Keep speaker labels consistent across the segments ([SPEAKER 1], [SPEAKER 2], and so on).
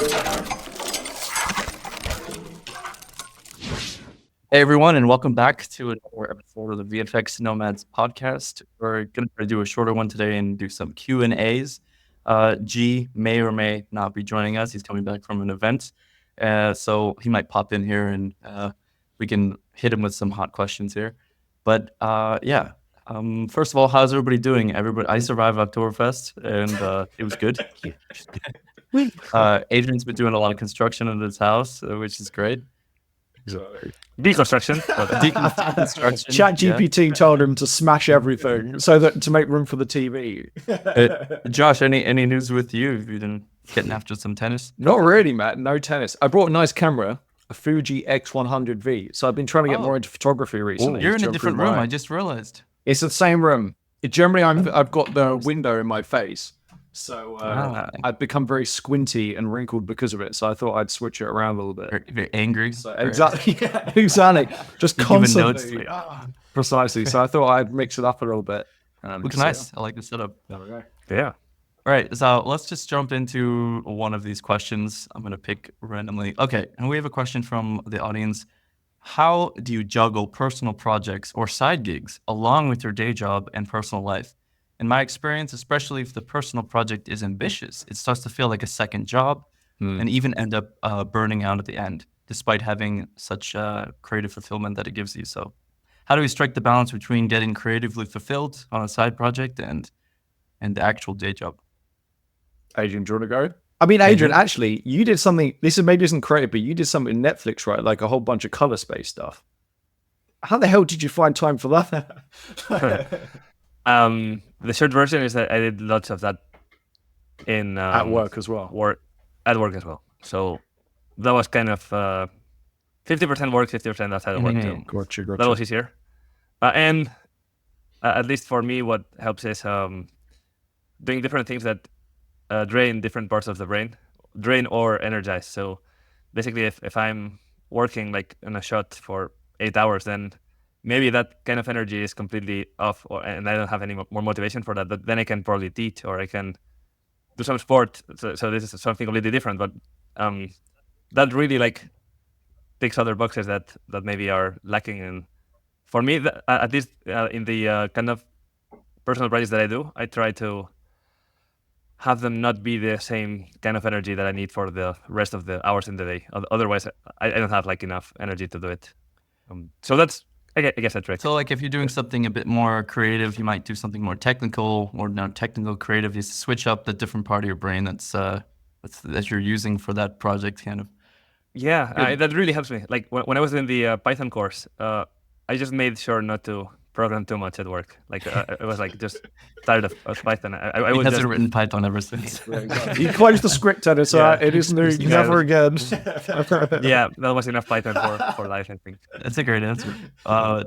[SPEAKER 1] Hey everyone, and welcome back to another episode of the VFX Nomads podcast. We're going to do a shorter one today and do some Q&As. G may or may not be joining us. He's coming back from an event, so he might pop in here and we can hit him with some hot questions here. But first of all, how's everybody doing? I survived Oktoberfest and it was good. Adrian's been doing a lot of construction in his house, which is great.
[SPEAKER 2] Deconstruction.
[SPEAKER 3] ChatGPT told him to smash everything so that to make room for the TV.
[SPEAKER 1] Josh, any news with you? Have you been getting after some tennis?
[SPEAKER 3] Not really, Matt. No tennis. I brought a nice camera, a Fuji X100V. So I've been trying to get more into photography recently.
[SPEAKER 1] You're in a different room. I just realized.
[SPEAKER 3] It's the same room. Generally, I've got the window in my face. So I've become very squinty and wrinkled because of it. So I thought I'd switch it around a little bit.
[SPEAKER 1] Very angry.
[SPEAKER 3] So, exactly. Exactly. Just constantly. Precisely. So I thought I'd mix it up a little bit.
[SPEAKER 1] Looks nice. I like the setup.
[SPEAKER 3] There we go.
[SPEAKER 2] Yeah.
[SPEAKER 1] All right. So let's just jump into one of these questions. I'm going to pick randomly. Okay. And we have a question from the audience. How do you juggle personal projects or side gigs along with your day job and personal life? In my experience, especially if the personal project is ambitious, it starts to feel like a second job and even end up burning out at the end, despite having such creative fulfillment that it gives you. So how do we strike the balance between getting creatively fulfilled on a side project and the actual day job?
[SPEAKER 3] Adrian, do you want to go? I mean, Adrian, actually, you did something, maybe isn't creative, but you did something in Netflix, right? Like a whole bunch of color space stuff. How the hell did you find time for that?
[SPEAKER 2] The short version is that I did lots of that in
[SPEAKER 3] at work as well.
[SPEAKER 2] At work as well. So that was kind of 50% work, 50% outside of work too.
[SPEAKER 3] Gotcha.
[SPEAKER 2] That was easier. And at least for me, what helps is doing different things that drain different parts of the brain, drain or energize. So basically, if I'm working like in a shot for 8 hours, then maybe that kind of energy is completely off and I don't have any more motivation for that, but then I can probably teach or I can do some sport. So this is something completely different, but that really like ticks other boxes that maybe are lacking. And for me, at least in the kind of personal projects that I do, I try to have them not be the same kind of energy that I need for the rest of the hours in the day. Otherwise, I don't have like enough energy to do it. So that's, I guess that's right.
[SPEAKER 1] So like if you're doing something a bit more creative, you might do something more technical or not technical creative. You switch up the different part of your brain that you're using for that project kind of.
[SPEAKER 2] Yeah, that really helps me. Like when I was in the Python course, I just made sure not to program too much at work. Like I was like just tired of Python. I
[SPEAKER 1] was hasn't written Python ever since.
[SPEAKER 3] He closed the script editor. It is new. Never again.
[SPEAKER 2] Yeah, that was enough Python for life, I think.
[SPEAKER 1] That's a great answer.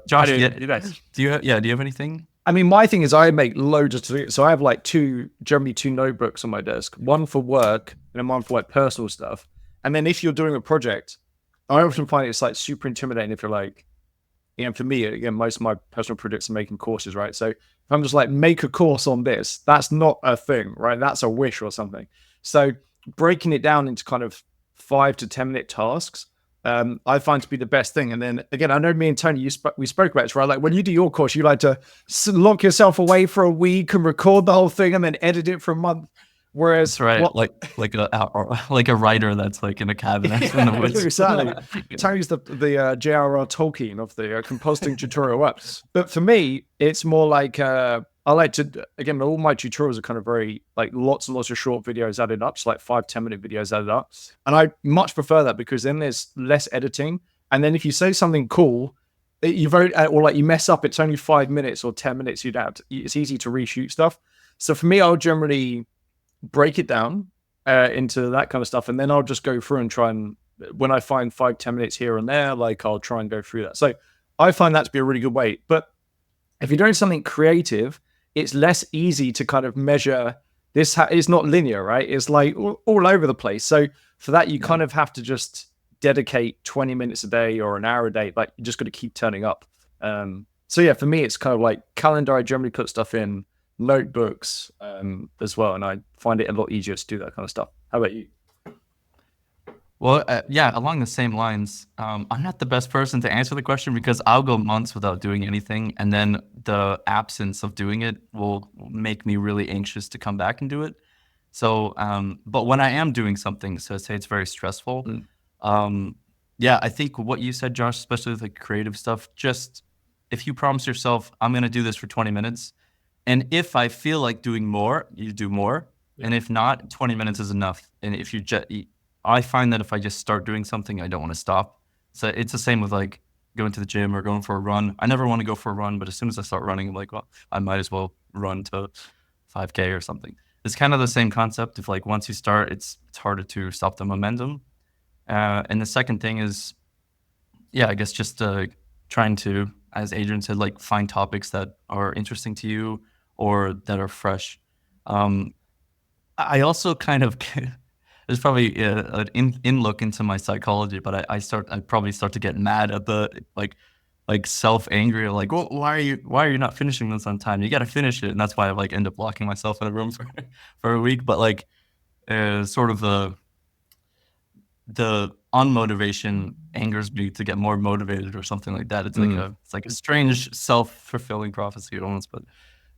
[SPEAKER 1] Josh,
[SPEAKER 2] you guys?
[SPEAKER 1] Do you have anything?
[SPEAKER 3] I mean, my thing is I make loads of so I have like generally two notebooks on my desk, one for work and one for like personal stuff. And then if you're doing a project, I often find it's like super intimidating if you're like, for me, again, most of my personal projects are making courses, right? So if I'm just like, make a course on this, that's not a thing, right? That's a wish or something. So breaking it down into kind of 5 to 10 minute tasks, I find to be the best thing. And then again, I know me and Tony, we spoke about this, right? Like when you do your course, you like to lock yourself away for a week and record the whole thing and then edit it for a month. Whereas,
[SPEAKER 1] that's right, like a writer that's like in a cabinet in the woods.
[SPEAKER 3] Exactly. Tony's the J.R.R. Tolkien of the composting tutorial apps. But for me, it's more like I like to, again, all my tutorials are kind of very like lots and lots of short videos added up, so like 5-10 minute videos added up, and I much prefer that because then there's less editing. And then if you say something cool, you vote or like you mess up, it's only 5 minutes or 10 minutes. It's easy to reshoot stuff. So for me, I'll generally break it down into that kind of stuff, and then I'll just go through and try and when I find 5-10 minutes here and there, like I'll try and go through that. So I find that to be a really good way. But if you're doing something creative, it's less easy to kind of measure this. It's not linear, right? It's like all over the place. So for that, you kind of have to just dedicate 20 minutes a day or an hour a day. Like you just got to keep turning up. So yeah, for me, it's kind of like calendar. I generally put stuff in notebooks as well, and I find it a lot easier to do that kind of stuff. How about you?
[SPEAKER 1] Well, yeah, along the same lines, I'm not the best person to answer the question because I'll go months without doing anything, and then the absence of doing it will make me really anxious to come back and do it. So, but when I am doing something, so say it's very stressful, yeah, I think what you said, Josh, especially with the creative stuff, just if you promise yourself, I'm going to do this for 20 minutes, and if I feel like doing more, you do more, and if not, 20 minutes is enough. And if you just, I find that if I just start doing something, I don't want to stop. So it's the same with like going to the gym or going for a run. I never want to go for a run, but as soon as I start running, I'm like, well, I might as well run to 5K or something. It's kind of the same concept. If like once you start, it's harder to stop the momentum. And the second thing is, yeah, I guess just trying to, as Adrian said, like find topics that are interesting to you or that are fresh. I also kind of there's probably an in look into my psychology, but I probably start to get mad at the like self-angry, like, well, why are you not finishing this on time? You got to finish it, and that's why I like end up locking myself in a room for a week. But like, sort of the unmotivation angers me to get more motivated or something like that. It's like a strange self-fulfilling prophecy almost, but.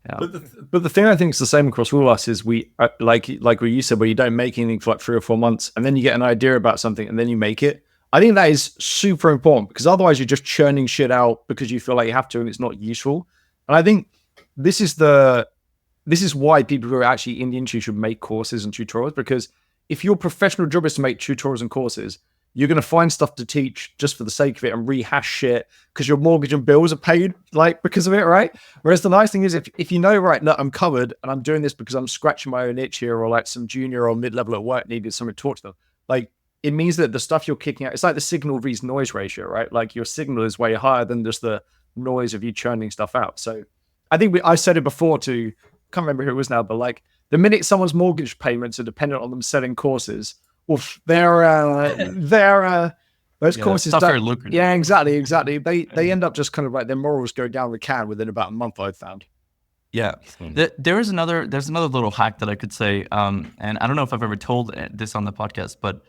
[SPEAKER 1] Yeah.
[SPEAKER 3] But the thing I think is the same across all of us is we like what you said, where you don't make anything for like 3 or 4 months, and then you get an idea about something, and then you make it. I think that is super important because otherwise you're just churning shit out because you feel like you have to, and it's not useful. And I think this is why people who are actually in the industry should make courses and tutorials, because if your professional job is to make tutorials and courses, you're going to find stuff to teach just for the sake of it and rehash shit because your mortgage and bills are paid like because of it, right? Whereas the nice thing is if you know, right, look, I'm covered and I'm doing this because I'm scratching my own itch here, or like some junior or mid-level at work needed someone to talk to them. Like, it means that the stuff you're kicking out, it's like the signal vs noise ratio, right? Like your signal is way higher than just the noise of you churning stuff out. So I think I said it before to, can't remember who it was now, but like the minute someone's mortgage payments are dependent on them selling courses, oof, those courses
[SPEAKER 1] not very lucrative.
[SPEAKER 3] Yeah, exactly. They end up just kind of like their morals go down the can within about a month, I've found.
[SPEAKER 1] Yeah, there's another little hack that I could say, and I don't know if I've ever told this on the podcast, but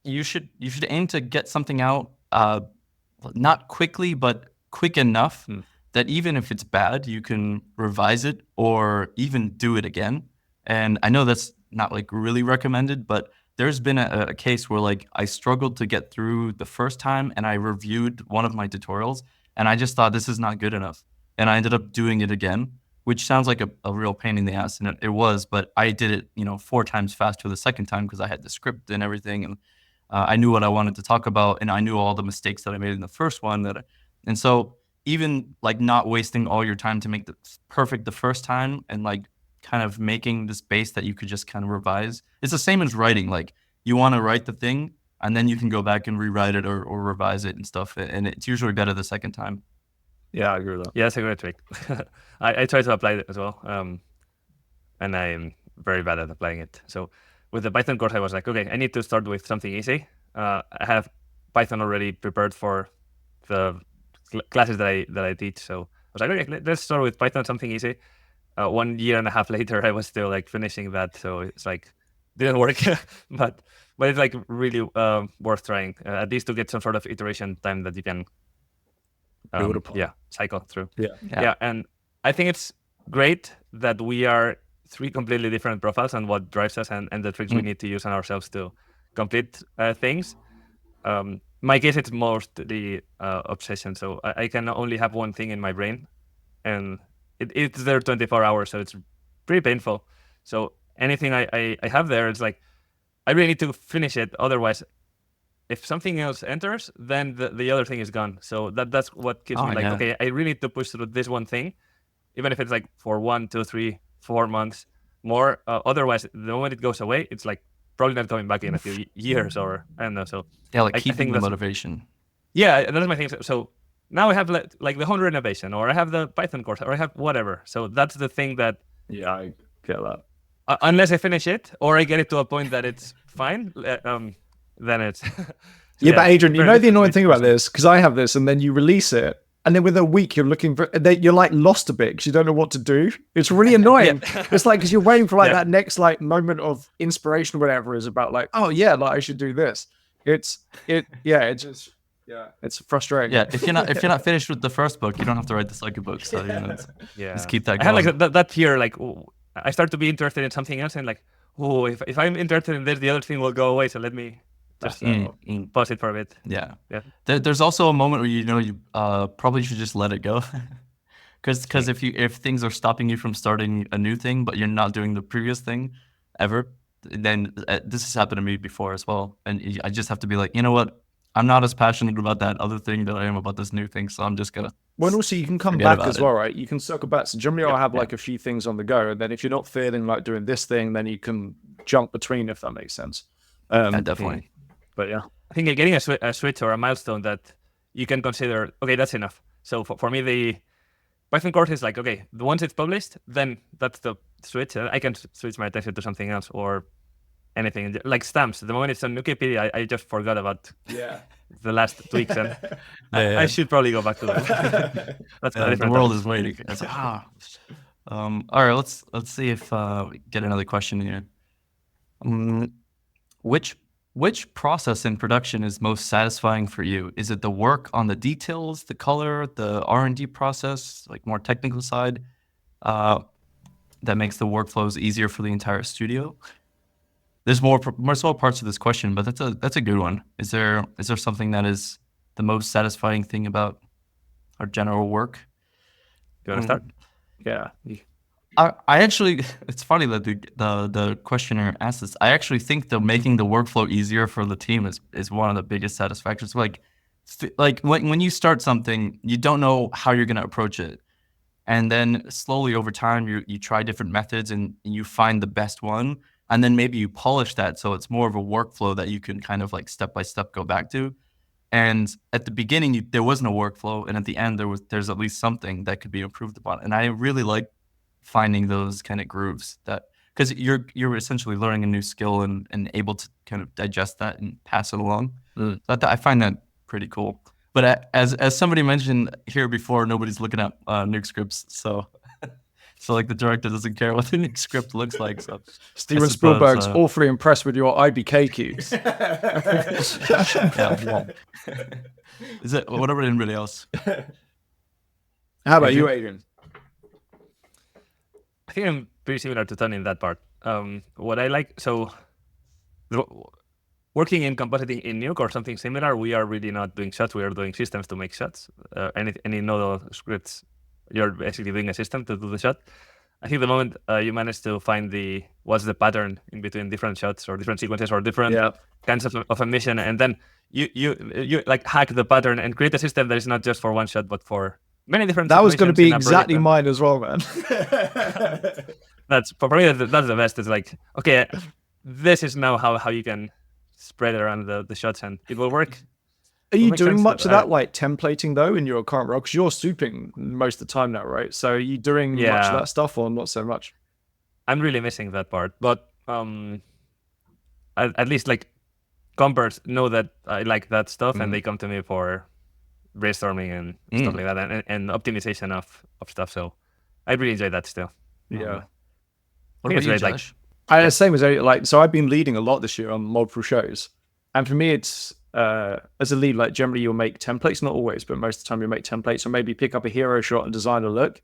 [SPEAKER 1] you should aim to get something out not quickly, but quick enough that even if it's bad, you can revise it or even do it again. And I know that's not like really recommended, but there's been a case where like I struggled to get through the first time, and I reviewed one of my tutorials, and I just thought this is not good enough, and I ended up doing it again, which sounds like a real pain in the ass, and it was, but I did it 4 times faster the second time because I had the script and everything, and I knew what I wanted to talk about, and I knew all the mistakes that I made in the first one and so even like not wasting all your time to make the perfect the first time, and like kind of making this base that you could just kind of revise. It's the same as writing. Like you want to write the thing, and then you can go back and rewrite it or revise it and stuff. And it's usually better the second time.
[SPEAKER 3] Yeah, I agree with that.
[SPEAKER 2] Yeah, that's a great trick. I try to apply it as well. And I'm very bad at applying it. So with the Python course, I was like, okay, I need to start with something easy. I have Python already prepared for the classes that I teach. So I was like, okay, let's start with Python, something easy. 1 year and a half later, I was still like finishing that. So it's like, didn't work, but it's like really worth trying, at least to get some sort of iteration time that you can cycle through. Yeah. And I think it's great that we are 3 completely different profiles and what drives us and the tricks we need to use on ourselves to complete things. My case, it's mostly obsession. So I can only have one thing in my brain, and it's there 24 hours, so it's pretty painful. So anything I have there, it's like, I really need to finish it. Otherwise, if something else enters, then the other thing is gone. So that's what keeps me like, okay, I really need to push through this one thing, even if it's like for 1, 2, 3, 4 months more. Otherwise, the moment it goes away, it's like probably not coming back in a few years, or I don't know. So
[SPEAKER 1] yeah, like keeping the motivation.
[SPEAKER 2] Yeah, that's my thing. So now I have like the home renovation, or I have the Python course, or I have whatever. So that's the thing that.
[SPEAKER 3] Yeah, I get that.
[SPEAKER 2] Unless I finish it, or I get it to a point that it's fine, then it's.
[SPEAKER 3] But Adrian, you know the annoying thing about this, because I have this, and then you release it, and then within a week you're looking for, you're like lost a bit because you don't know what to do. It's really annoying. It's like because you're waiting for like that next like moment of inspiration or whatever is about like, oh yeah, like I should do this. It's frustrating.
[SPEAKER 1] Yeah, if you're not finished with the first book, you don't have to write the second book. So just keep that
[SPEAKER 2] I
[SPEAKER 1] going.
[SPEAKER 2] had like that fear, like I start to be interested in something else, and like, oh, if I'm interested in this, the other thing will go away. So let me just pause it for a bit.
[SPEAKER 1] Yeah. There's also a moment where you probably should just let it go, because if things are stopping you from starting a new thing, but you're not doing the previous thing ever, then this has happened to me before as well, and I just have to be like, you know what, I'm not as passionate about that other thing that I am about this new thing, so I'm just gonna.
[SPEAKER 3] Well, also you can come back as well, right? You can circle back. So generally, I'll have like a few things on the go, and then if you're not feeling like doing this thing, then you can jump between, if that makes sense.
[SPEAKER 1] Definitely.
[SPEAKER 2] But yeah, I think getting a switch or a milestone that you can consider, okay, that's enough. So for me, the Python course is like, okay, once it's published, then that's the switch. I can switch my attention to something else or anything. Like stamps, the moment it's on Wikipedia, I just forgot about the last tweaks, and I should probably go back to that. That's
[SPEAKER 1] the world is waiting. It's like, all right, let's see if we get another question here. Which process in production is most satisfying for you? Is it the work on the details, the color, the R&D process, like more technical side, that makes the workflows easier for the entire studio? There's more small parts of this question, but that's a good one. Is there something that is the most satisfying thing about our general work?
[SPEAKER 2] Do you want to start?
[SPEAKER 3] Yeah.
[SPEAKER 1] I actually, it's funny that the questioner asked this. I actually think that making the workflow easier for the team is one of the biggest satisfactions. Like when you start something, you don't know how you're going to approach it. And then slowly over time, you try different methods and you find the best one. And then maybe you polish that so it's more of a workflow that you can kind of like step by step go back to. And at the beginning, there wasn't a workflow, and at the end, there's at least something that could be improved upon. And I really like finding those kind of grooves, that because you're essentially learning a new skill and able to kind of digest that and pass it along. So I find that pretty cool. But as somebody mentioned here before, nobody's looking at nuke scripts, so like the director doesn't care what the nuke script looks like. So
[SPEAKER 3] Steven Spielberg's awfully impressed with your IBK cubes.
[SPEAKER 1] Is it whatever anybody else?
[SPEAKER 3] How about you, Adrian?
[SPEAKER 2] I think I'm pretty similar to Tony in that part. What I like, working in compositing in Nuke or something similar, we are really not doing shots. We are doing systems to make shots. Any nodal scripts, you're basically doing a system to do the shot. I think the moment you manage to find what's the pattern in between different shots or different sequences or different kinds of emission, and then you like hack the pattern and create a system that is not just for one shot but for many different.
[SPEAKER 3] That was going to be exactly mine as well, man.
[SPEAKER 2] That's for me. That's the best. It's like, okay, this is now how you can spread around the shots and it will work.
[SPEAKER 3] Are you doing much of that, like templating though, in your current role? Because you're souping most of the time now, right? So are you doing much of that stuff, or not so much?
[SPEAKER 2] I'm really missing that part, but at least like compers know that I like that stuff, and they come to me for brainstorming and stuff like that, and optimization of stuff. So I really enjoy that still.
[SPEAKER 3] Yeah.
[SPEAKER 1] What about you, Josh?
[SPEAKER 3] Same as like, so I've been leading a lot this year on multiple shows, and for me, it's as a lead, like generally you'll make templates, not always, but most of the time you'll make templates, or maybe pick up a hero shot and design a look.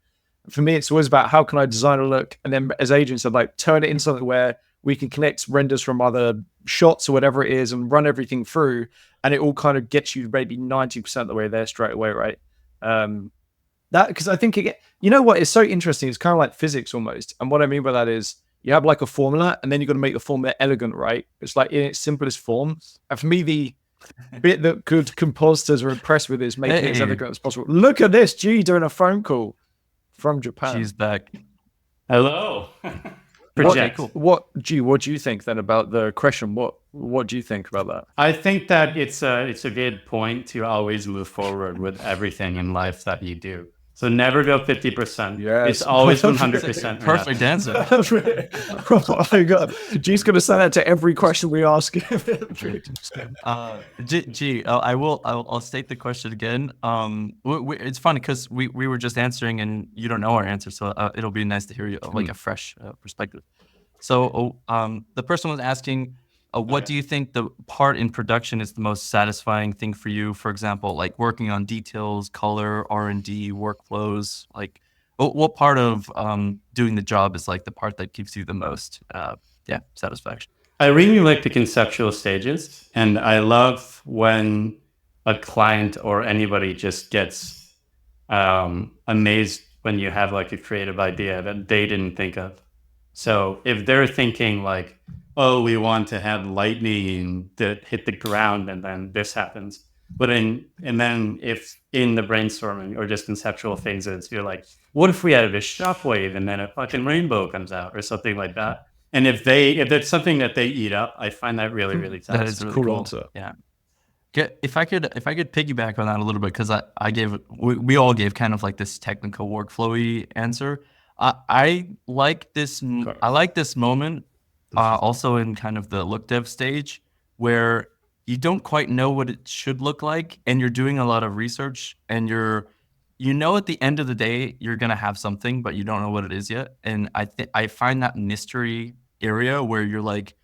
[SPEAKER 3] For me, it's always about how can I design a look, and then as Adrian said, like turn it into something where we can connect renders from other shots or whatever it is and run everything through, and it all kind of gets you maybe 90% of the way there straight away, right? That, because I think you know what is so interesting, it's kind of like physics almost, and what I mean by that is you have like a formula, and then you've got to make the formula elegant, right? It's like in its simplest form. And for me, the bit that good compositors are impressed with is making it as elegant as possible. Look at this, G doing a phone call from Japan.
[SPEAKER 1] She's back.
[SPEAKER 4] Hello.
[SPEAKER 3] What do you think then about the question? What do you think about that?
[SPEAKER 4] I think that it's a good point to always move forward with everything in life that you do. So never go 50%.
[SPEAKER 3] Yes.
[SPEAKER 4] It's always 100%.
[SPEAKER 1] Perfect answer.
[SPEAKER 3] Oh my god, G's gonna say that to every question we ask.
[SPEAKER 1] I'll state the question again. It's funny because we were just answering and you don't know our answer, so it'll be nice to hear you like a fresh perspective. So the person was asking, what do you think the part in production is the most satisfying thing for you? For example, like working on details, color, R&D, workflows. Like, what part of doing the job is like the part that gives you the most, satisfaction?
[SPEAKER 4] I really like the conceptual stages, and I love when a client or anybody just gets amazed when you have like a creative idea that they didn't think of. So if they're thinking like, oh, we want to have lightning that hit the ground and then this happens. And then if in the brainstorming or just conceptual phases, you're like, what if we had a shockwave and then a fucking rainbow comes out or something like that? And if it's something that they eat up, I find that really, really satisfying.
[SPEAKER 1] That is really cool.
[SPEAKER 3] Answer.
[SPEAKER 1] Yeah. If I could piggyback on that a little bit, because we all gave kind of like this technical workflowy answer. I like this moment also in kind of the look dev stage where you don't quite know what it should look like and you're doing a lot of research and at the end of the day you're gonna have something but you don't know what it is yet. And I find that mystery area where you're like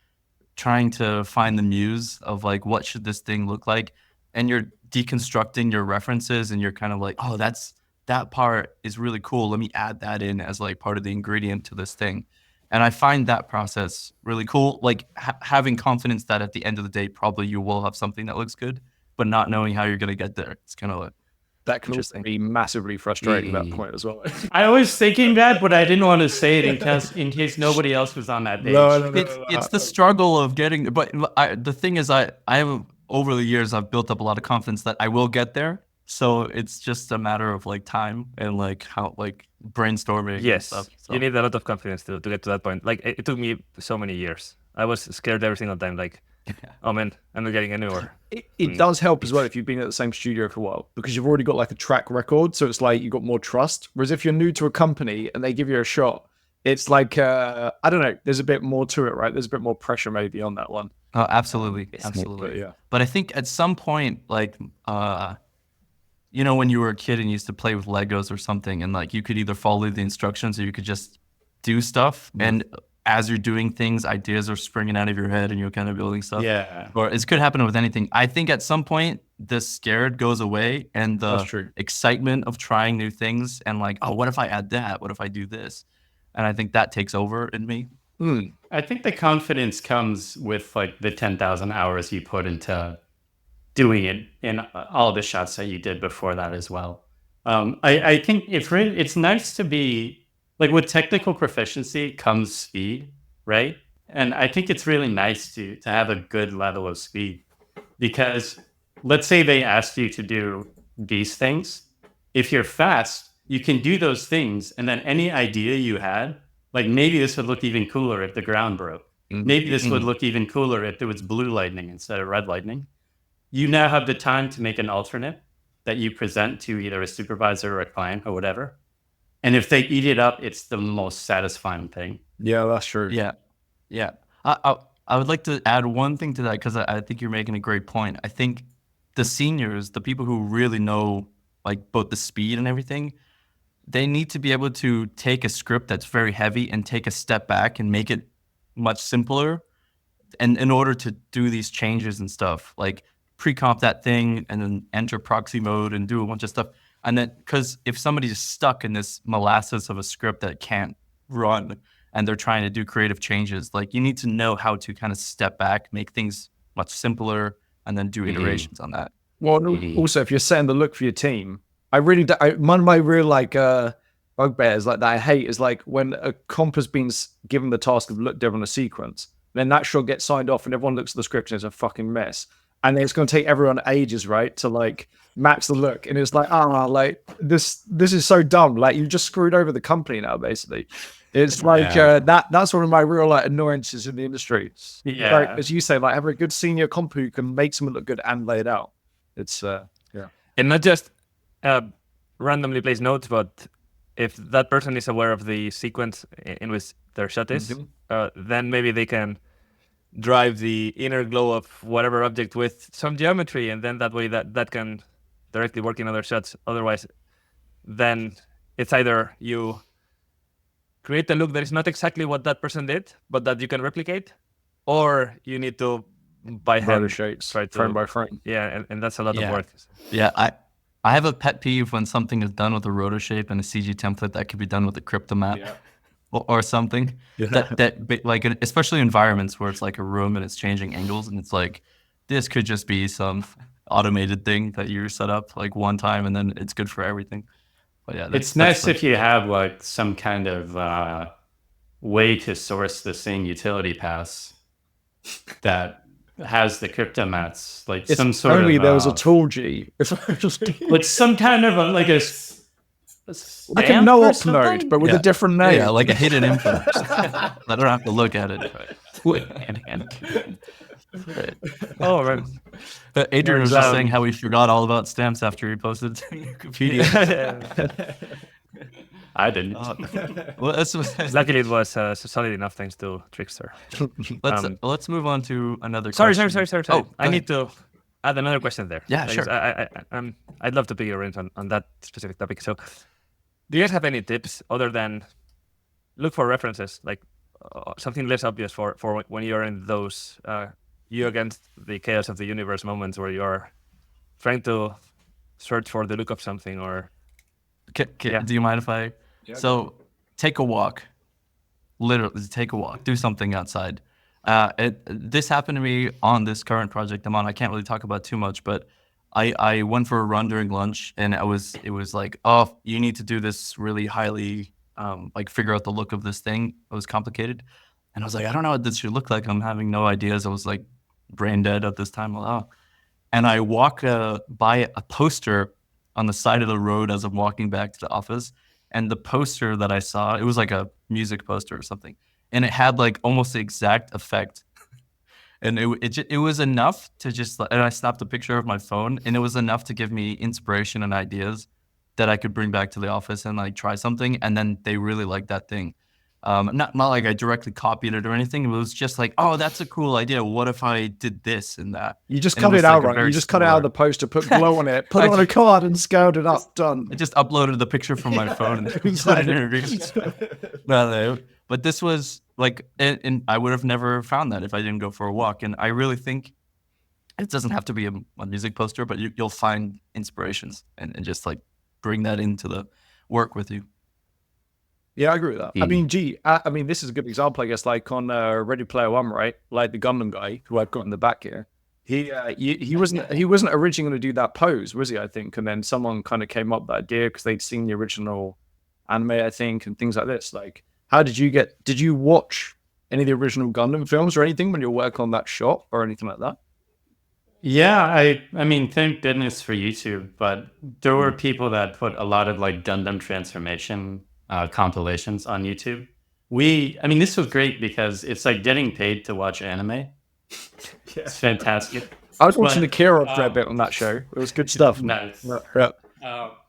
[SPEAKER 1] trying to find the muse of like what should this thing look like, and you're deconstructing your references and you're kind of like, oh, that part is really cool, let me add that in as like part of the ingredient to this thing. And I find that process really cool, like having confidence that at the end of the day probably you will have something that looks good, but not knowing how you're going to get there. It's kind of like
[SPEAKER 3] that can also be massively frustrating at that point as well.
[SPEAKER 4] I was thinking that, but I didn't want to say it in case nobody else was on that page.
[SPEAKER 3] No.
[SPEAKER 1] It's the struggle of getting, but the thing is I have over the years I've built up a lot of confidence that I will get there. So it's just a matter of like time and like how like brainstorming.
[SPEAKER 2] Yes,
[SPEAKER 1] and stuff, so.
[SPEAKER 2] You need a lot of confidence to get to that point. Like it took me so many years. I was scared every single time. Like, oh man, I'm not getting anywhere.
[SPEAKER 3] It does help as well if you've been at the same studio for a while, because you've already got like a track record. So it's like you've got more trust. Whereas if you're new to a company and they give you a shot, it's like, I don't know, there's a bit more to it, right? There's a bit more pressure maybe on that one.
[SPEAKER 1] Oh, absolutely. Absolutely.
[SPEAKER 3] Yeah.
[SPEAKER 1] But I think at some point, like, when you were a kid and you used to play with Legos or something, and like you could either follow the instructions or you could just do stuff. And as you're doing things, ideas are springing out of your head and you're kind of building stuff.
[SPEAKER 4] Yeah.
[SPEAKER 1] Or it could happen with anything. I think at some point the scared goes away and the excitement of trying new things and like, oh, what if I add that? What if I do this? And I think that takes over in me.
[SPEAKER 4] I think the confidence comes with like the 10,000 hours you put into doing it in all the shots that you did before that as well. I think it's nice to be like, with technical proficiency comes speed, right? And I think it's really nice to have a good level of speed, because let's say they asked you to do these things. If you're fast, you can do those things, and then any idea you had, like maybe this would look even cooler if the ground broke. Maybe this would look even cooler if there was blue lightning instead of red lightning. You now have the time to make an alternate that you present to either a supervisor or a client or whatever. And if they eat it up, it's the most satisfying thing.
[SPEAKER 3] Yeah, that's true.
[SPEAKER 1] Yeah. I would like to add one thing to that, because I think you're making a great point. I think the seniors, the people who really know like both the speed and everything, they need to be able to take a script that's very heavy and take a step back and make it much simpler. And in order to do these changes and stuff, like pre-comp that thing and then enter proxy mode and do a bunch of stuff. And then, because if somebody's stuck in this molasses of a script that can't run and they're trying to do creative changes, like you need to know how to kind of step back, make things much simpler, and then do iterations on that.
[SPEAKER 3] Well, also if you're setting the look for your team, one of my real like bugbears like that I hate is like when a comp has been given the task of look dev on a sequence, then that shot gets signed off and everyone looks at the script and it's a fucking mess. And then it's going to take everyone ages, right, to like match the look. And it's like, like this is so dumb. Like you just screwed over the company now, basically. It's like that's one of my real like annoyances in the industry.
[SPEAKER 4] Yeah,
[SPEAKER 3] like, as you say, like have a good senior comp who can make someone look good and lay it out. It's
[SPEAKER 2] and not just randomly place nodes, but if that person is aware of the sequence in which their shot is, then maybe they can drive the inner glow of whatever object with some geometry, and then that way that can directly work in other shots. Otherwise, then it's either you create a look that is not exactly what that person did, but that you can replicate, or you need to by hand
[SPEAKER 3] shapes,
[SPEAKER 2] try to,
[SPEAKER 3] frame by frame.
[SPEAKER 2] Yeah, and that's a lot of work.
[SPEAKER 1] Yeah, I have a pet peeve when something is done with a rotoshape and a CG template that could be done with a crypto map or something. That like especially environments where it's like a room and it's changing angles and it's like this could just be some automated thing that you set up like one time and then it's good for everything. But yeah,
[SPEAKER 4] it's nice if you have like some kind of way to source the same utility paths that has the crypto mats, like
[SPEAKER 3] It's
[SPEAKER 4] some sort
[SPEAKER 3] only
[SPEAKER 4] of
[SPEAKER 3] there was a tool G.
[SPEAKER 4] like some kind of like a
[SPEAKER 3] no-op node, but with a different name.
[SPEAKER 1] Yeah, like a hidden info. I don't have to look at it. Right.
[SPEAKER 2] Oh, right.
[SPEAKER 1] But Adrian was just saying how he forgot all about stamps after he posted to Wikipedia.
[SPEAKER 4] I didn't.
[SPEAKER 1] Well,
[SPEAKER 2] Luckily, it was solid enough thanks to Trickster.
[SPEAKER 1] Let's move on to another
[SPEAKER 2] Sorry.
[SPEAKER 1] question.
[SPEAKER 2] Oh, I need to add another question there.
[SPEAKER 1] Yeah,
[SPEAKER 2] because
[SPEAKER 1] sure.
[SPEAKER 2] I'd love to pick your brains on that specific topic. So, do you guys have any tips other than look for references, like something less obvious for when you're in those you against the chaos of the universe moments where you're trying to search for the look of something or...
[SPEAKER 1] Do you mind if I... Yeah, so take a walk. Literally take a walk. Do something outside. This happened to me on this current project I'm on. I can't really talk about too much, but I went for a run during lunch and it was like, oh, you need to do this really highly, like figure out the look of this thing. It was complicated. And I was like, I don't know what this should look like. I'm having no ideas. I was like brain dead at this time. And I walk by a poster on the side of the road as I'm walking back to the office. And the poster that I saw, it was like a music poster or something. And it had like almost the exact effect. And it was enough to just, and I snapped a picture of my phone and it was enough to give me inspiration and ideas that I could bring back to the office and like try something. And then they really liked that thing. Not like I directly copied it or anything. It was just like, oh, that's a cool idea. What if I did this and that?
[SPEAKER 3] You just cut it out, right? You just cut it out of the poster, put glow on it, put it on a card and scaled it up. Done.
[SPEAKER 1] I just uploaded the picture from my phone and put it in. But this was like, and I would have never found that if I didn't go for a walk. And I really think it doesn't have to be a music poster, but you'll find inspirations and just like bring that into the work with you.
[SPEAKER 3] Yeah, I agree with that. I mean, this is a good example, I guess, like on Ready Player One, right? Like the Gundam guy who I've got in the back here. He wasn't originally going to do that pose, was he? I think, and then someone kind of came up with that idea because they'd seen the original anime, I think, and things like this. Like, how did you watch any of the original Gundam films or anything when you work on that shot or anything like that?
[SPEAKER 4] Yeah, I mean, thank goodness for YouTube, but there were people that put a lot of like Gundam transformation compilations on YouTube. This was great because it's like getting paid to watch anime. It's fantastic.
[SPEAKER 3] I was watching the Kira for a bit on that show. It was good stuff.
[SPEAKER 4] Nice.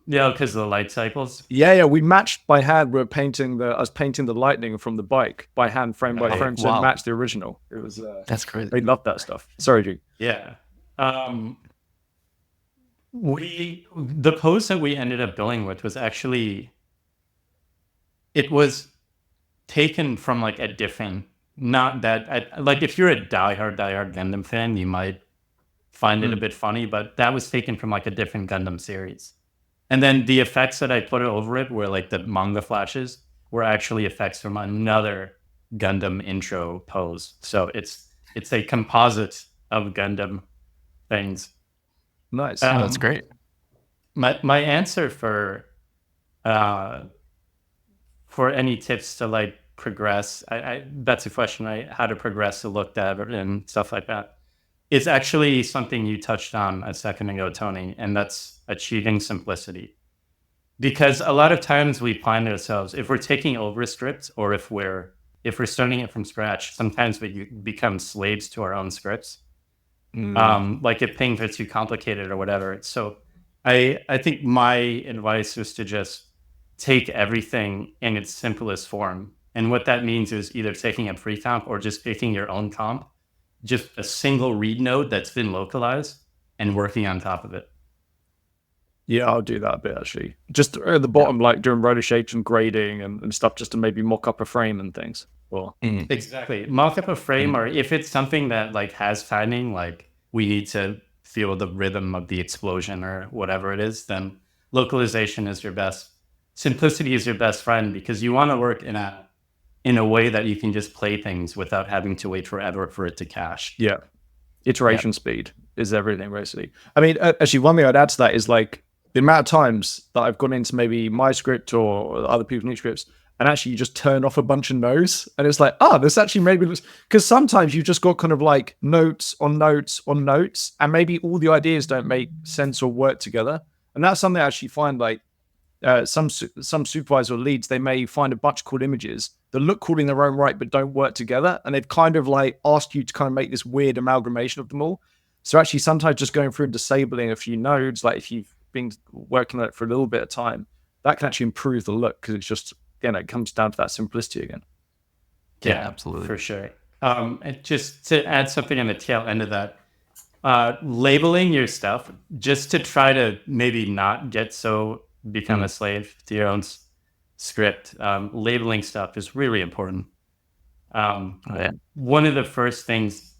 [SPEAKER 3] Yeah,
[SPEAKER 4] because of the light cycles.
[SPEAKER 3] Yeah. We matched by hand. I was painting the lightning from the bike by hand, frame by frame, so it matched the original. It was
[SPEAKER 1] that's crazy.
[SPEAKER 3] They loved that stuff. Sorry, G.
[SPEAKER 4] Yeah. The pose that we ended up going with was actually, it was taken from like a different, not that, like if you're a diehard Gundam fan, you might find it a bit funny, but that was taken from like a different Gundam series. And then the effects that I put over it were like the manga flashes were actually effects from another Gundam intro pose. So it's a composite of Gundam things.
[SPEAKER 3] Nice.
[SPEAKER 1] That's great.
[SPEAKER 4] My answer for any tips to like progress, that's a question, right? How to progress a look dev and stuff like that. It's actually something you touched on a second ago, Tony, and that's achieving simplicity. Because a lot of times we find ourselves, if we're taking over scripts or if we're starting it from scratch, sometimes we become slaves to our own scripts. Like if things are too complicated or whatever. So I think my advice is to just take everything in its simplest form. And what that means is either taking a pre-comp or just picking your own comp, just a single read node that's been localized and working on top of it.
[SPEAKER 3] Yeah, I'll do that a bit actually. Just at the bottom, like doing rotor shapes and grading and stuff, just to maybe mock up a frame and things. Or
[SPEAKER 4] Exactly. Mock up a frame, or if it's something that like has timing, like we need to feel the rhythm of the explosion or whatever it is, then localization is your best. Simplicity is your best friend, because you want to work in a way that you can just play things without having to wait forever for it to cache.
[SPEAKER 3] yeah, iteration speed is everything basically. I mean, actually, one thing I'd add to that is like the amount of times that I've gone into maybe my script or other people's new scripts, and actually you just turn off a bunch of nodes, and it's like, oh, this actually maybe looks, because sometimes you've just got kind of like notes on notes on notes, and maybe all the ideas don't make sense or work together. And that's something I actually find like some supervisor or leads, they may find a bunch of cool images that look cool in their own right but don't work together, and they've kind of like asked you to kind of make this weird amalgamation of them all. So actually sometimes just going through and disabling a few nodes, like if you've been working on it for a little bit of time, that can actually improve the look, because it's just, again, it comes down to that simplicity again.
[SPEAKER 1] Yeah, absolutely.
[SPEAKER 4] For sure. And just to add something on the tail end of that, labeling your stuff, just to try to maybe not get so become a slave to your own script. Labeling stuff is really important. One of the first things,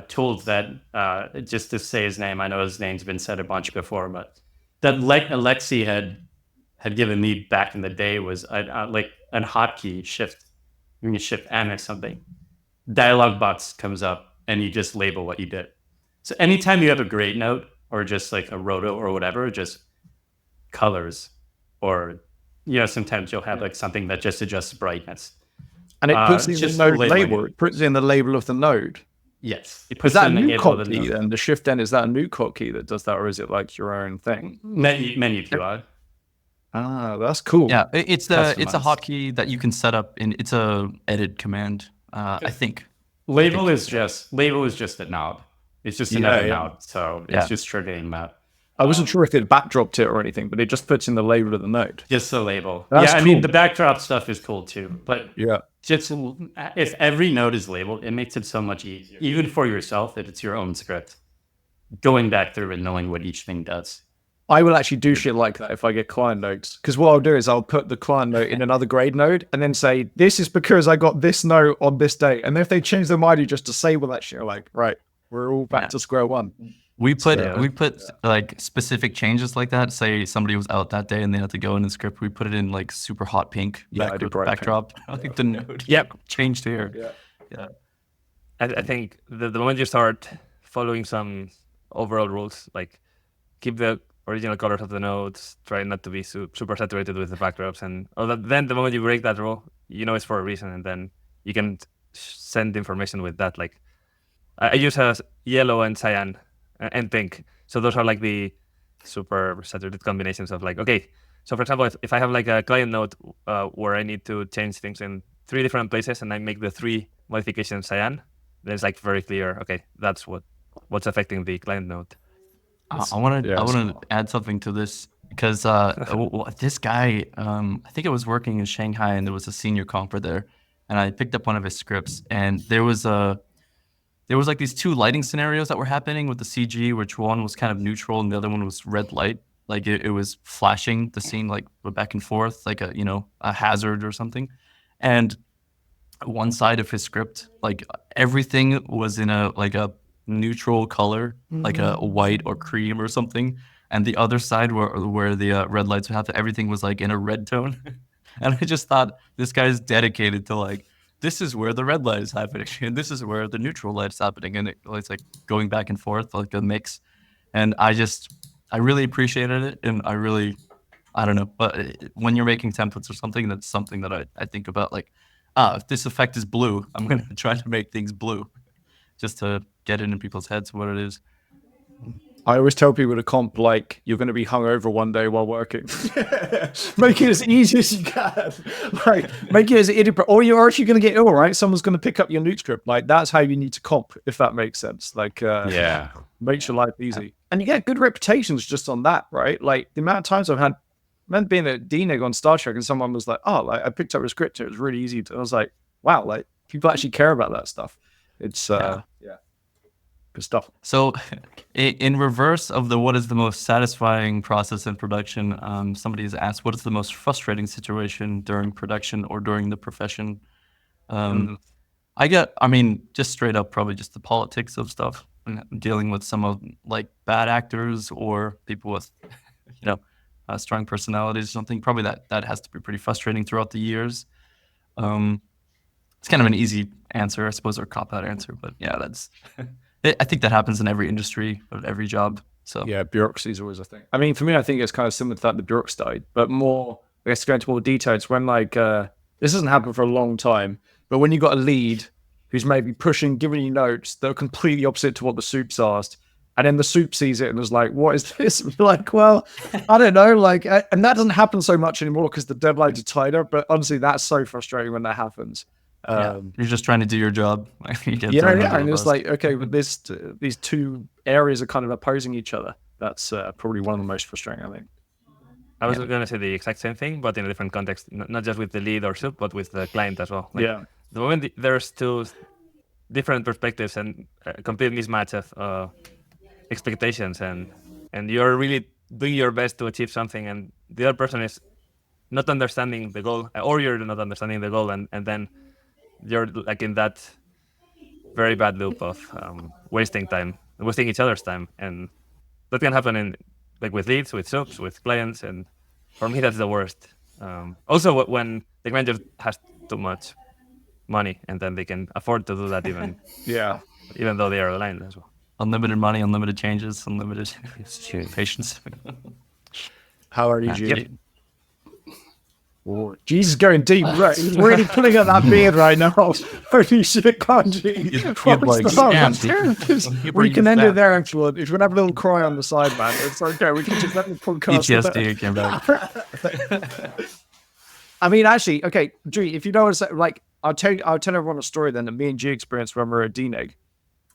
[SPEAKER 4] tools that, just to say his name, I know his name's been said a bunch before, but that Alexi had given me back in the day was like a hotkey shift. When you shift N or something, dialog box comes up and you just label what you did. So anytime you have a grade note or just like a roto or whatever, just colors, or sometimes you'll have like something that just adjusts brightness.
[SPEAKER 3] And it puts in the node label. It puts in the label of the node.
[SPEAKER 4] Yes.
[SPEAKER 3] Is that a new hotkey then? The shift N, is that a new hotkey that does that, or is it like your own thing?
[SPEAKER 4] Menu QR.
[SPEAKER 3] Ah, that's cool.
[SPEAKER 1] Yeah, it's a hotkey that you can set up in. It's a edit command, I think.
[SPEAKER 4] Label is just a knob. It's just another knob, so it's just triggering that.
[SPEAKER 3] I wasn't sure if it backdropped it or anything, but it just puts in the label of the node.
[SPEAKER 4] Just the label.
[SPEAKER 3] That's
[SPEAKER 4] I
[SPEAKER 3] cool.
[SPEAKER 4] mean, the backdrop stuff is cool too, but
[SPEAKER 3] yeah,
[SPEAKER 4] just if every node is labeled, it makes it so much easier, even for yourself, if it's your own script, going back through and knowing what each thing does.
[SPEAKER 3] I will actually do shit like that if I get client notes, because what I'll do is I'll put the client note in another grade node and then say, this is because I got this note on this day. And then if they change their mind, you just disable that shit. Like, right, we're all back to square one.
[SPEAKER 1] We put like specific changes like that. Say somebody was out that day and they had to go in the script. We put it in like super hot pink backdrop. I think the node changed here. Yeah.
[SPEAKER 2] I think the moment you start following some overall rules, like keep the original colors of the nodes, try not to be super saturated with the backdrops, and all that, then the moment you break that rule, it's for a reason, and then you can send information with that. Like I use a yellow and cyan and pink, so those are like the super saturated combinations of like, okay, so for example, if I have like a client node where I need to change things in 3 different places and I make the 3 modifications cyan, then it's like very clear, okay, that's what's affecting the client node.
[SPEAKER 1] I want to add something to this, because this guy, I think it was working in Shanghai, and there was a senior comper there, and I picked up one of his scripts, and there was like these 2 lighting scenarios that were happening with the CG, which one was kind of neutral and the other one was red light. Like it was flashing the scene like back and forth, like a hazard or something. And one side of his script, like everything was in a neutral color, like a white or cream or something, and the other side where the red lights would have, everything was like in a red tone. And I just thought, this guy's dedicated to like, this is where the red light is happening and this is where the neutral light is happening, and it's like going back and forth like a mix. And I really appreciated it, and I don't know, but when you're making templates or something, that's something that I think about, like, if this effect is blue, I'm gonna try to make things blue, just to get it in people's heads what it is.
[SPEAKER 3] I always tell people to comp like you're going to be hungover one day while working. Make it as easy as you can. Like, make it as easy, or you're actually going to get ill, right? Someone's going to pick up your nuke script. Like, that's how you need to comp, if that makes sense. Like, makes your life easy. And you get good reputations just on that, right? Like, the amount of times I've had, being a D-Nig on Star Trek and someone was like, oh, like, I picked up a script and it was really easy. I was like, wow, like, people actually care about that stuff. It's, good stuff.
[SPEAKER 1] So, in reverse of the what is the most satisfying process in production, somebody has asked, what is the most frustrating situation during production or during the profession? I mean, just straight up, probably just the politics of stuff, dealing with some of like bad actors or people with, strong personalities or something. Probably that has to be pretty frustrating throughout the years. It's kind of an easy answer, I suppose, or cop-out answer, but yeah, that's. I think that happens in every industry, of every job. So
[SPEAKER 3] yeah, bureaucracy is always a thing. I mean, for me, I think it's kind of similar to that, the bureaucracy side, but more, I guess, to go into more detail, it's when like, this hasn't happened for a long time, but when you got a lead who's maybe pushing, giving you notes that are completely opposite to what the soup's asked, and then the soup sees it and is like, what is this? Like, well, I don't know. Like, and that doesn't happen so much anymore because the deadlines are tighter, but honestly, that's so frustrating when that happens.
[SPEAKER 1] You're just trying to do your job.
[SPEAKER 3] And it's like, okay, but these two areas are kind of opposing each other. That's probably one of the most frustrating, I think.
[SPEAKER 2] I was going to say the exact same thing, but in a different context, not just with the lead or soup, but with the client as well. Like, the moment there's two different perspectives and a complete mismatch of expectations, and you're really doing your best to achieve something, and the other person is not understanding the goal, or you're not understanding the goal, and then you're like in that very bad loop of wasting each other's time, and that can happen in like with leads, with subs, with clients, and for me that's the worst. Also, when the client just has too much money, and then they can afford to do that even though they are aligned as well.
[SPEAKER 1] Unlimited money, unlimited changes, unlimited patience.
[SPEAKER 3] How are you, G? Oh, Jesus, going deep. Right. He's really pulling out that beard right now. Holy shit, Kanji. We can end it there, actually. If you want to have a little cry on the side, man, it's okay. We can just let the podcast.
[SPEAKER 1] PTSD came back.
[SPEAKER 3] I mean, actually, okay, G, if you know what to say, like, I'll tell everyone a story then that me and G experienced when we were at D-Nig.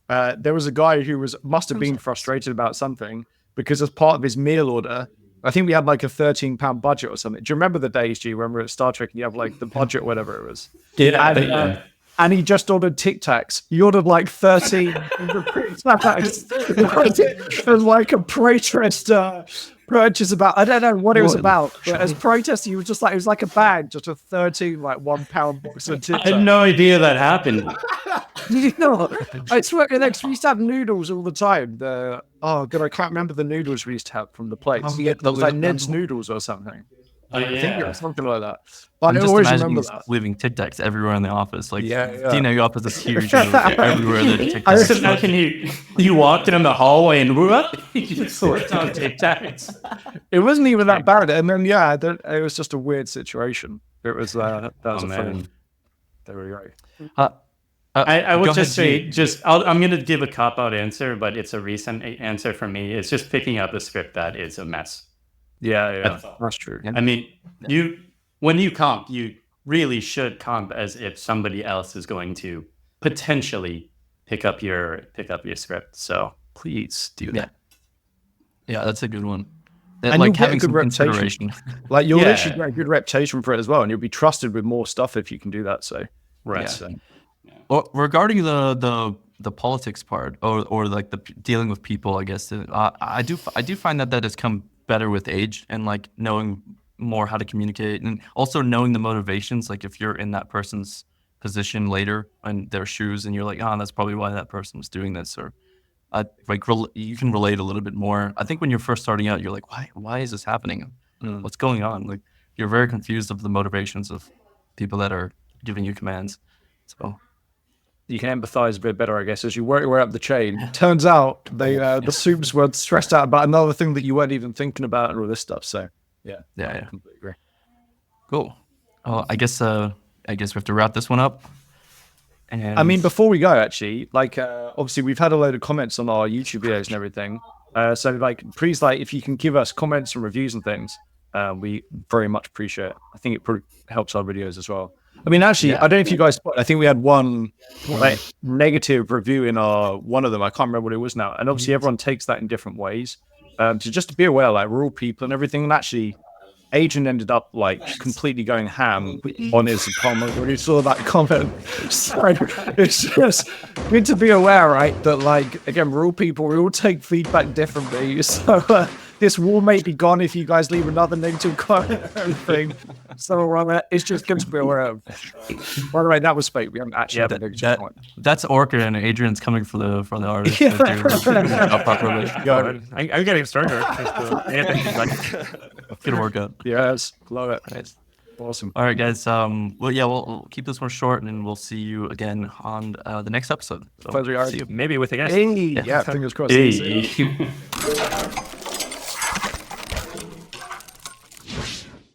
[SPEAKER 3] There was a guy who must have been frustrated about something because as part of his meal order, I think we had like a £13 budget or something. Do you remember the days, G, when we were at Star Trek and you have like the budget, whatever it was? And he just ordered Tic Tacs. He ordered like 13 Tic Tacs. It was like a protest purchase about, I don't know what it was about, but as protest, he was just like, it was like a bag, just a 13 like £1 box of Tic Tacs.
[SPEAKER 4] I had no idea that happened.
[SPEAKER 3] You know, I swear, we used to have noodles all the time. Oh god, I can't remember the noodles we used to have from the plates. It was like Ned's noodles or something. I think it was something like that. But I always remember that.
[SPEAKER 1] Leaving Tic Tacs everywhere in the office. Like, D-Nig office is huge. Everywhere the Tic Tacs.
[SPEAKER 4] I just imagine you walked in the hallway and you just slipped on Tic Tacs.
[SPEAKER 3] It wasn't even that bad. And then it was just a weird situation. It was that was a funny. There we go.
[SPEAKER 4] I would just say, I'm going to give a cop-out answer, but it's a recent answer for me. It's just picking up a script that is a mess.
[SPEAKER 3] Yeah, that's true.
[SPEAKER 4] I mean, when you comp, you really should comp as if somebody else is going to potentially pick up your script. So please do that.
[SPEAKER 1] Yeah, that's a good one.
[SPEAKER 3] And
[SPEAKER 1] like
[SPEAKER 3] you'll
[SPEAKER 1] having
[SPEAKER 3] get a good
[SPEAKER 1] some
[SPEAKER 3] reputation.
[SPEAKER 1] consideration.
[SPEAKER 3] Like you'll literally get a good reputation for it as well, and you'll be trusted with more stuff if you can do that. So
[SPEAKER 1] Well, regarding the politics part, or like the dealing with people, I guess I do find that has come better with age and like knowing more how to communicate and also knowing the motivations. Like if you're in that person's position later and their shoes, and you're like, that's probably why that person was doing this, or you can relate a little bit more. I think when you're first starting out, you're like, why is this happening? What's going on? Like you're very confused of the motivations of people that are giving you commands. So
[SPEAKER 3] you can empathize a bit better, I guess, as you work your way up the chain. Turns out the soups were stressed out about another thing that you weren't even thinking about and all this stuff. So yeah, I completely agree.
[SPEAKER 1] Cool. I guess we have to wrap this one up. And
[SPEAKER 3] I mean, before we go, actually, like obviously we've had a load of comments on our YouTube videos and everything. So like, please, like, if you can give us comments and reviews and things, we very much appreciate it. I think it probably helps our videos as well. I mean, actually, I don't know if you guys, I think we had one like negative review in one of them. I can't remember what it was now. And obviously everyone takes that in different ways. So just to be aware, like, we're all people and everything. And actually, Adrian ended up like completely going ham on his comment when he saw that comment. So it's just good to be aware, right? That, like, again, we're all people. We all take feedback differently. So this wall may be gone if you guys leave another negative comment or anything. So it's just good to be aware of. By the way, that was fake. We haven't actually had a negative comment.
[SPEAKER 1] That's Orca and Adrian's coming for the artist.
[SPEAKER 3] Yeah.
[SPEAKER 1] Properly.
[SPEAKER 2] I'm getting stronger.
[SPEAKER 1] It's gonna work out.
[SPEAKER 3] Yes, love it.
[SPEAKER 1] Nice.
[SPEAKER 3] Awesome.
[SPEAKER 1] All right, guys. Well, yeah, we'll keep this one short, and we'll see you again on the next episode. So,
[SPEAKER 3] Pleasure,
[SPEAKER 1] see you.
[SPEAKER 2] Maybe with a guest.
[SPEAKER 3] Hey, yeah, fingers crossed.
[SPEAKER 4] Hey.